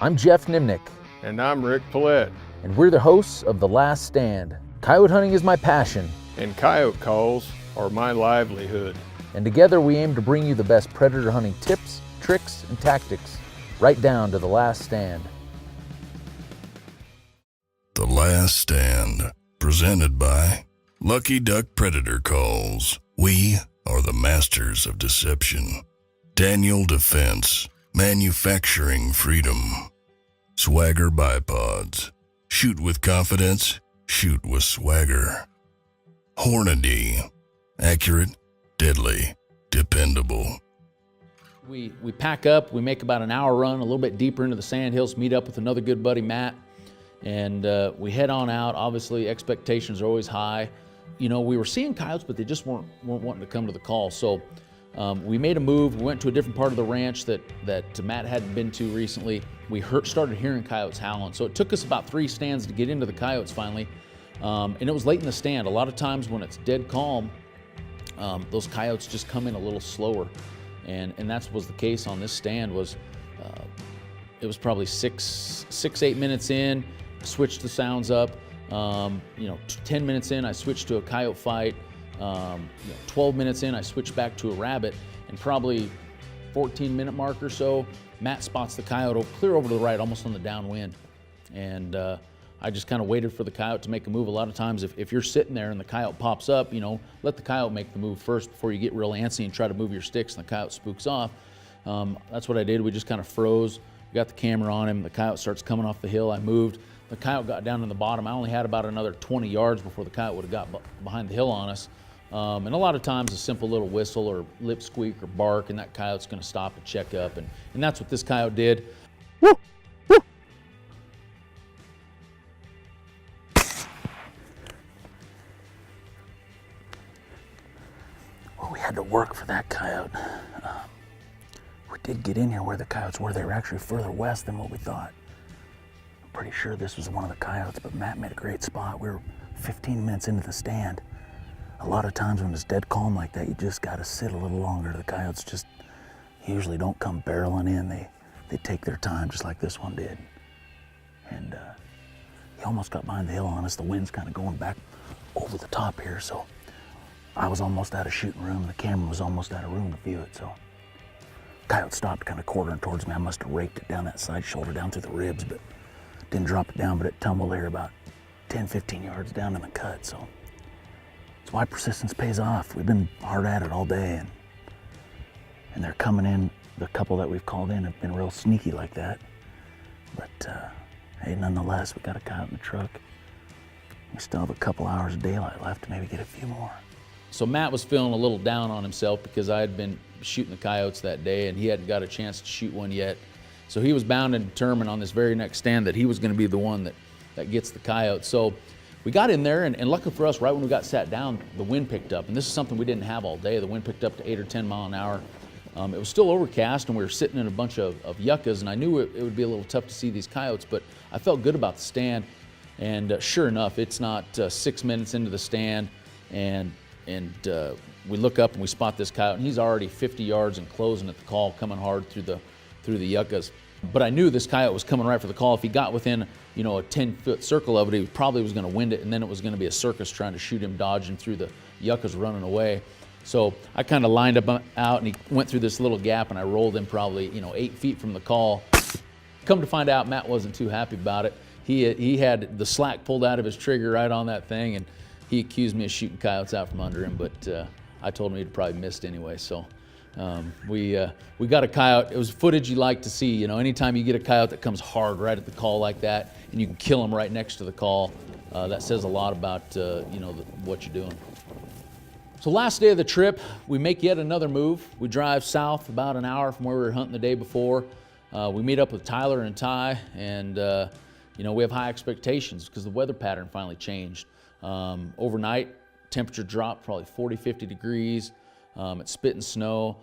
I'm Geoff Nemnich. And I'm Rick Paulette. And we're the hosts of The Last Stand. Coyote hunting is my passion. And coyote calls are my livelihood. And together we aim to bring you the best predator hunting tips, tricks, and tactics, right down to The Last Stand. The Last Stand, presented by Lucky Duck Predator Calls. We are the masters of deception. Daniel Defense, manufacturing freedom. Swagger Bipods, shoot with confidence, shoot with swagger. Hornady, accurate, deadly, dependable. We pack up, we make about an hour run a little bit deeper into the sandhills, meet up with another good buddy, Matt, and we head on out. Obviously, expectations are always high. You know, we were seeing coyotes, but they just weren't wanting to come to the call. So we made a move. We went to a different part of the ranch that Matt hadn't been to recently. We started hearing coyotes howling. So it took us about 3 stands to get into the coyotes finally. And it was late in the stand. A lot of times when it's dead calm, those coyotes just come in a little slower. And that was the case on this stand. It was probably 8 minutes in, switched the sounds up. 10 minutes in, I switched to a coyote fight. 12 minutes in, I switched back to a rabbit, and probably 14-minute mark or so, Matt spots the coyote clear over to the right, almost on the downwind. And I just kind of waited for the coyote to make a move. A lot of times, if you're sitting there and the coyote pops up, let the coyote make the move first before you get real antsy and try to move your sticks and the coyote spooks off. That's what I did. We just kind of froze. We got the camera on him. The coyote starts coming off the hill. I moved. The coyote got down in the bottom. I only had about another 20 yards before the coyote would have got behind the hill on us. And a lot of times a simple little whistle or lip squeak or bark, and that coyote's going to stop and check up. And that's what this coyote did. Woo! Woo! Well, we had to work for that coyote. We did get in here where the coyotes were. They were actually further west than what we thought. I'm pretty sure this was one of the coyotes, but Matt made a great spot. We were 15 minutes into the stand. A lot of times when it's dead calm like that, you just got to sit a little longer. The coyotes just usually don't come barreling in. They take their time, just like this one did. And he almost got behind the hill on us. The wind's kind of going back over the top here, so I was almost out of shooting room. The camera was almost out of room to view it, so coyote stopped kind of quartering towards me. I must have raked it down that side shoulder, down through the ribs, but didn't drop it down, but it tumbled there about 10, 15 yards down in the cut, so that's why persistence pays off. We've been hard at it all day, and they're coming in. The couple that we've called in have been real sneaky like that, but hey, nonetheless, we got a coyote in the truck. We still have a couple hours of daylight left to maybe get a few more. So Matt was feeling a little down on himself because I had been shooting the coyotes that day and he hadn't got a chance to shoot one yet. So he was bound and determined on this very next stand that he was going to be the one that gets the coyote. So we got in there, and luckily for us, right when we got sat down, the wind picked up. And this is something we didn't have all day. The wind picked up to 8 or 10 mile an hour. It was still overcast, and we were sitting in a bunch of yuccas, and I knew it would be a little tough to see these coyotes, but I felt good about the stand. And sure enough, it's not 6 minutes into the stand, and we look up and we spot this coyote, and he's already 50 yards and closing at the call, coming hard through the yuccas. But I knew this coyote was coming right for the call. If he got within, a 10-foot circle of it, he probably was going to wind it, and then it was going to be a circus trying to shoot him, dodging through the yuccas, running away. So I kind of lined up out, and he went through this little gap, and I rolled him probably, 8 feet from the call. Come to find out, Matt wasn't too happy about it. He had the slack pulled out of his trigger right on that thing, and he accused me of shooting coyotes out from under him, but I told him he'd probably missed anyway. So we got a coyote. It was footage you like to see. Anytime you get a coyote that comes hard right at the call like that, and you can kill him right next to the call, that says a lot about what you're doing. So last day of the trip, we make yet another move. We drive south about an hour from where we were hunting the day before. We meet up with Tyler and Ty, and we have high expectations because the weather pattern finally changed. Overnight, temperature dropped probably 40, 50 degrees. It's spitting snow.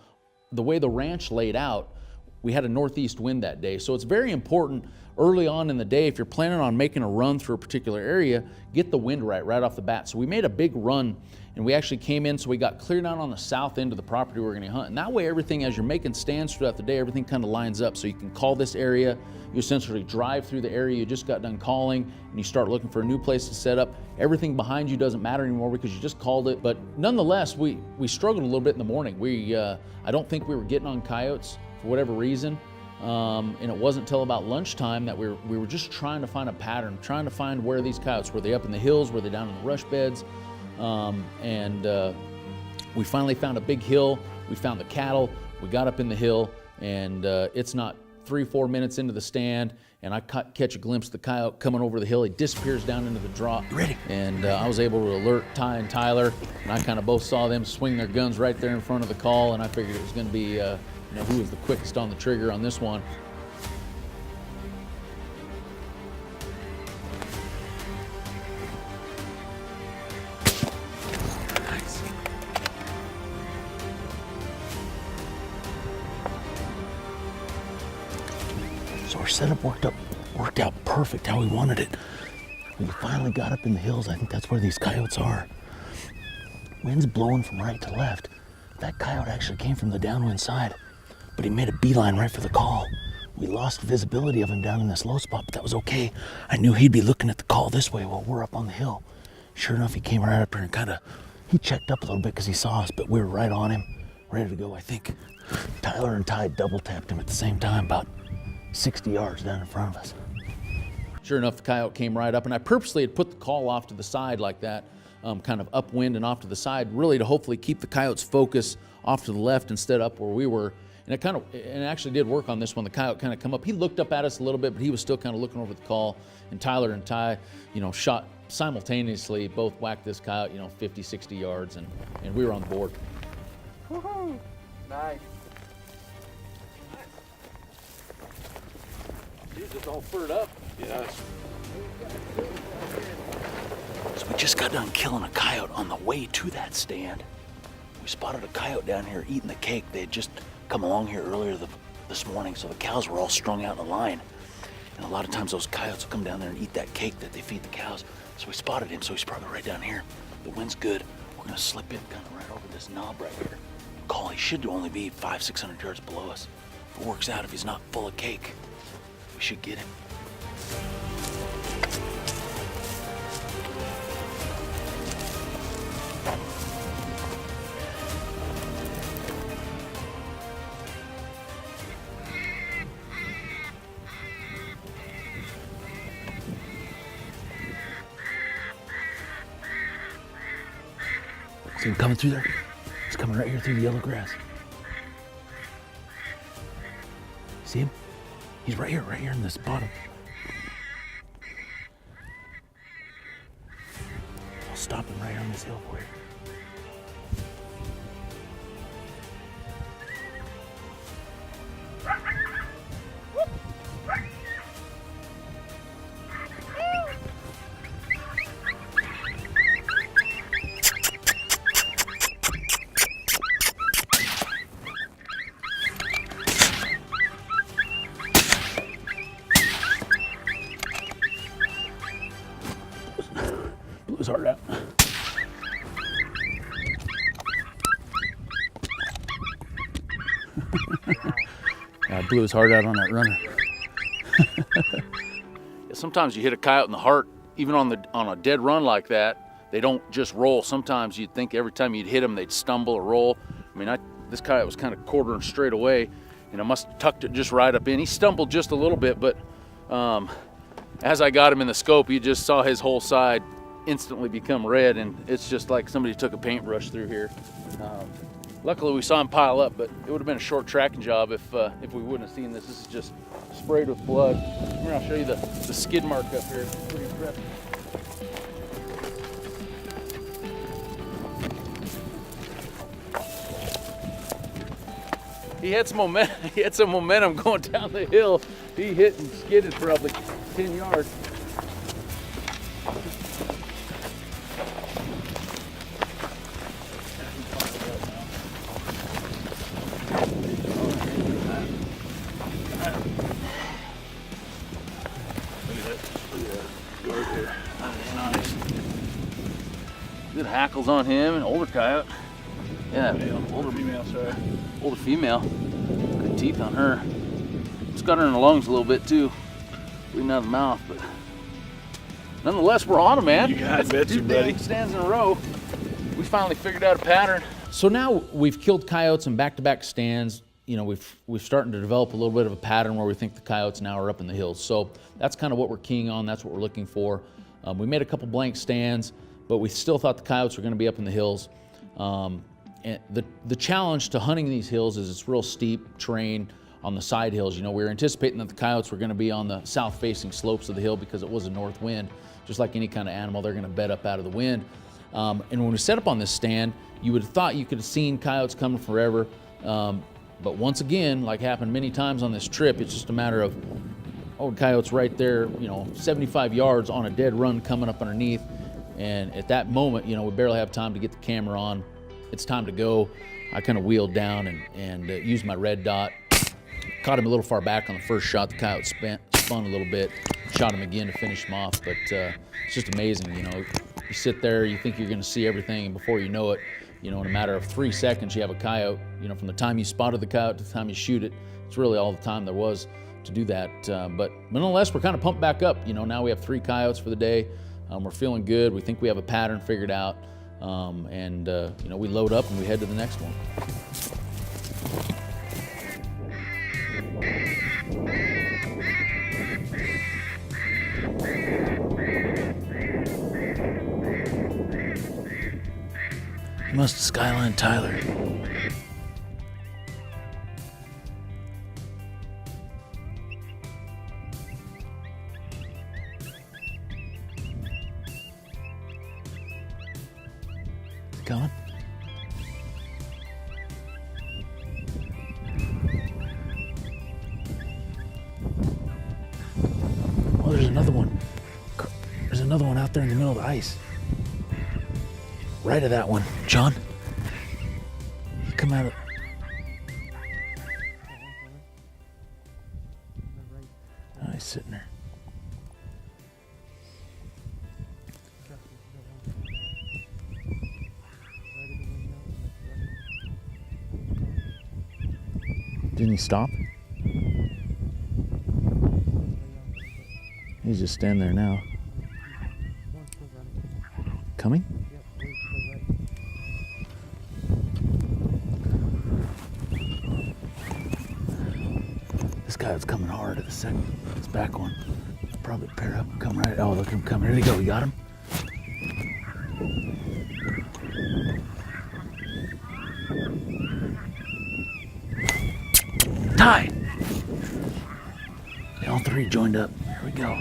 The way the ranch laid out, we had a northeast wind that day. So it's very important early on in the day, if you're planning on making a run through a particular area, get the wind right off the bat. So we made a big run, and we actually came in, so we got clear down on the south end of the property we're gonna hunt. And that way everything, as you're making stands throughout the day, everything kind of lines up. So you can call this area, You essentially drive through the area you just got done calling, and you start looking for a new place to set up. Everything behind you doesn't matter anymore because you just called it. But nonetheless, we struggled a little bit in the morning. I don't think we were getting on coyotes for whatever reason. And it wasn't until about lunchtime that we were just trying to find a pattern, trying to find where these coyotes, were they up in the hills, were they down in the rush beds? We finally found a big hill. We found the cattle. We got up in the hill, and it's not 3-4 minutes into the stand, and I catch a glimpse of the coyote coming over the hill. He disappears down into the drop. Ready? And I was able to alert Ty and Tyler, and I kind of both saw them swing their guns right there in front of the call, and I figured it was going to be who was the quickest on the trigger on this one. Nice. So our setup worked out perfect how we wanted it. We finally got up in the hills. I think that's where these coyotes are. Wind's blowing from right to left. That coyote actually came from the downwind side, but he made a beeline right for the call. We lost visibility of him down in this low spot, but that was okay. I knew he'd be looking at the call this way while we're up on the hill. Sure enough, he came right up here and he checked up a little bit because he saw us, but we were right on him, ready to go. I think Tyler and Ty double tapped him at the same time, about 60 yards down in front of us. Sure enough, the coyote came right up, and I purposely had put the call off to the side like that, kind of upwind and off to the side, really to hopefully keep the coyote's focus off to the left instead up where we were. And it actually did work on this one. The coyote kind of come up. He looked up at us a little bit, but he was still kind of looking over the call. And Tyler and Ty, shot simultaneously, both whacked this coyote, 50, 60 yards, and we were on the board. Woohoo! Nice. Dude, it's all furred up. Yes. So we just got done killing a coyote on the way to that stand. We spotted a coyote down here eating the cake. They had just come along here earlier this morning, so the cows were all strung out in a line. And a lot of times those coyotes will come down there and eat that cake that they feed the cows. So we spotted him, so he's probably right down here. The wind's good. We're gonna slip in kind of right over this knob right here. Call, he should only be 500-600 yards below us. If it works out, if he's not full of cake, we should get him. See him coming through there? He's coming right here through the yellow grass. See him? He's right here in this bottom. I'll stop him right here on this hill for you. Blew his heart out. I blew his heart out on that runner. Sometimes you hit a coyote in the heart, even on a dead run like that, they don't just roll. Sometimes you'd think every time you'd hit them, they'd stumble or roll. I mean, this coyote was kind of quartering straight away, and I must have tucked it just right up in. He stumbled just a little bit, but as I got him in the scope, you just saw his whole side instantly become red, and it's just like somebody took a paintbrush through here. Luckily, we saw him pile up, but it would have been a short tracking job if we wouldn't have seen this. This is just sprayed with blood. Here, I'll show you the skid mark up here. It's pretty impressive. He had some momentum going down the hill. He hit and skidded probably 10 yards. Good hackles on him, an older coyote. Yeah, older female, sorry. Older female. Good teeth on her. It's got her in the lungs a little bit too, bleeding out of the mouth, but nonetheless, we're on them, man. I bet you, buddy. 2 stands in a row. We finally figured out a pattern. So now we've killed coyotes in back-to-back stands. You know, we've starting to develop a little bit of a pattern where we think the coyotes now are up in the hills. So that's kind of what we're keying on. That's what we're looking for. We made a couple blank stands, but we still thought the coyotes were going to be up in the hills. And the challenge to hunting these hills is it's real steep terrain on the side hills. You know, we were anticipating that the coyotes were going to be on the south-facing slopes of the hill because it was a north wind. Just like any kind of animal, they're going to bed up out of the wind. And when we set up on this stand, you would have thought you could have seen coyotes coming forever. But once again, like happened many times on this trip, it's just a matter of, oh, coyotes right there, you know, 75 yards on a dead run coming up underneath. And at that moment, you know, we barely have time to get the camera on. It's time to go. I kind of wheeled down and used my red dot. Caught him a little far back on the first shot. The coyote spun a little bit. Shot him again to finish him off. But it's just amazing, you know. You sit there, you think you're going to see everything, and before you know it, you know, in a matter of 3 seconds, you have a coyote. You know, from the time you spotted the coyote to the time you shoot it, it's really all the time there was to do that. But nonetheless, we're kind of pumped back up. You know, now we have 3 coyotes for the day. We're feeling good. We think we have a pattern figured out. You know, we load up and we head to the next one. He must have Skyline Tyler. Coming? Oh, there's another one. There's another one out there in the middle of the ice. Right of that one, John. You come out of. Oh, he's sitting there. Didn't he stop? He's just standing there now. Coming? This guy's coming hard at the second. This back one. Probably pair up and come right. Oh, look at him coming. Here he go. You got him? Tied. All 3 joined up. Here we go.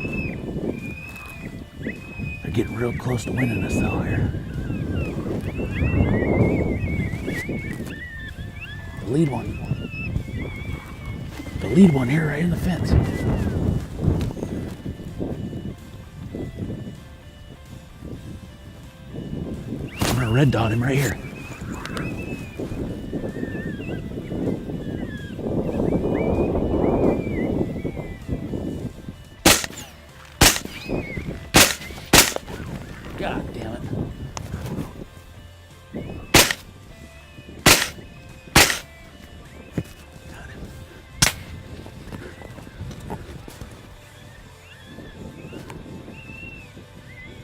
They're getting real close to winning us though here. The lead one. The lead one here right in the fence. I'm gonna red dot him right here. God damn it. Got him.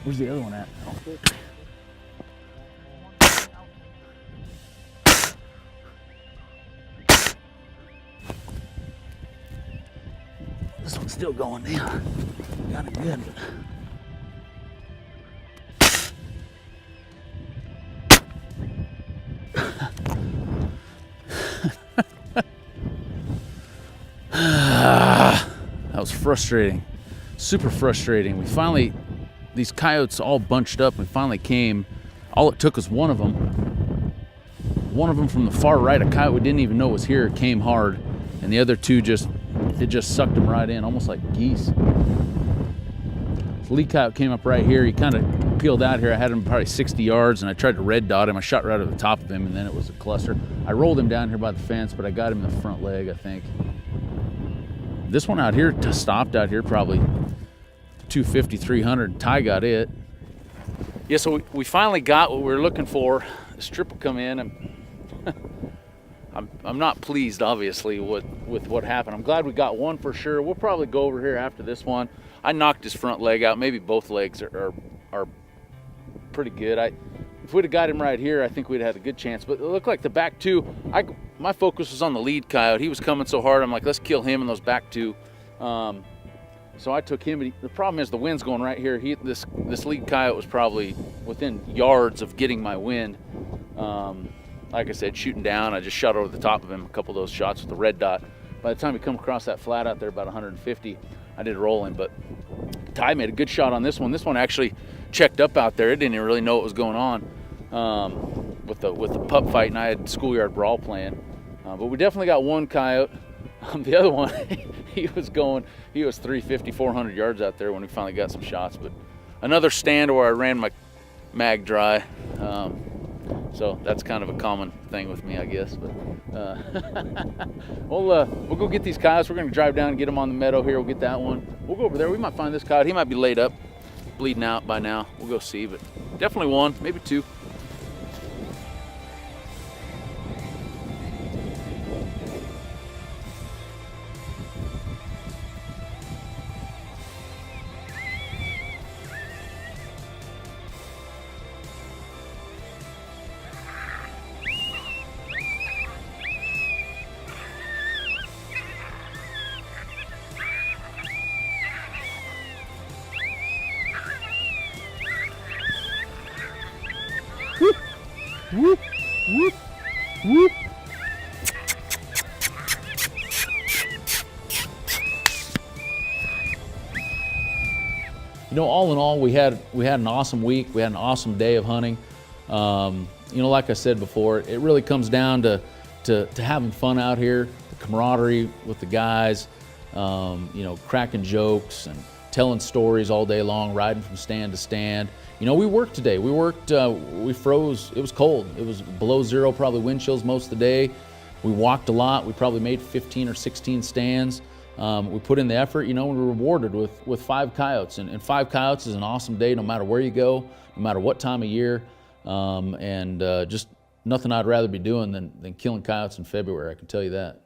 Where's the other one at? Oh. This one's still going down. Got it good. That was frustrating, super frustrating. We finally, these coyotes all bunched up. We finally came. All it took was one of them. One of them from the far right, a coyote we didn't even know was here, came hard, and the other 2 just sucked them right in, almost like geese. The lead coyote came up right here. He kind of peeled out here. I had him probably 60 yards, and I tried to red dot him. I shot right over the top of him, and then it was a cluster. I rolled him down here by the fence, but I got him in the front leg, I think. This one out here stopped out here probably 250, 300. Ty got it. Yeah, so we finally got what we were looking for. This trip will come in, and I'm not pleased, obviously, with what happened. I'm glad we got one for sure. We'll probably go over here after this one. I knocked his front leg out. Maybe both legs are pretty good. If we'd have got him right here, I think we'd have had a good chance. But it looked like the back two, my focus was on the lead coyote. He was coming so hard, I'm like, let's kill him and those back two. So I took him, but the problem is the wind's going right here. This lead coyote was probably within yards of getting my wind. Like I said, shooting down, I just shot over the top of him, a couple of those shots with the red dot. By the time he come across that flat out there, about 150, I did roll him, but Ty made a good shot on this one. This one actually checked up out there. It didn't even really know what was going on with the pup fight, and I had schoolyard brawl playing. But we definitely got one coyote. The other one, he was 350, 400 yards out there when we finally got some shots. But another stand where I ran my mag dry. So that's kind of a common thing with me, I guess. But we'll go get these coyotes. We're going to drive down and get them on the meadow here. We'll get that one. We'll go over there. We might find this coyote. He might be laid up, bleeding out by now. We'll go see, but definitely one, maybe two. Whoop, whoop, whoop. You know, all in all, we had an awesome week. We had an awesome day of hunting. You know, like I said before, it really comes down to having fun out here, the camaraderie with the guys, you know, cracking jokes and telling stories all day long, riding from stand to stand. You know, we worked today. We froze. It was cold. It was below zero, probably wind chills most of the day. We walked a lot. We probably made 15 or 16 stands. We put in the effort, you know, and we were rewarded with 5 coyotes. And 5 coyotes is an awesome day no matter where you go, no matter what time of year. Just nothing I'd rather be doing than killing coyotes in February, I can tell you that.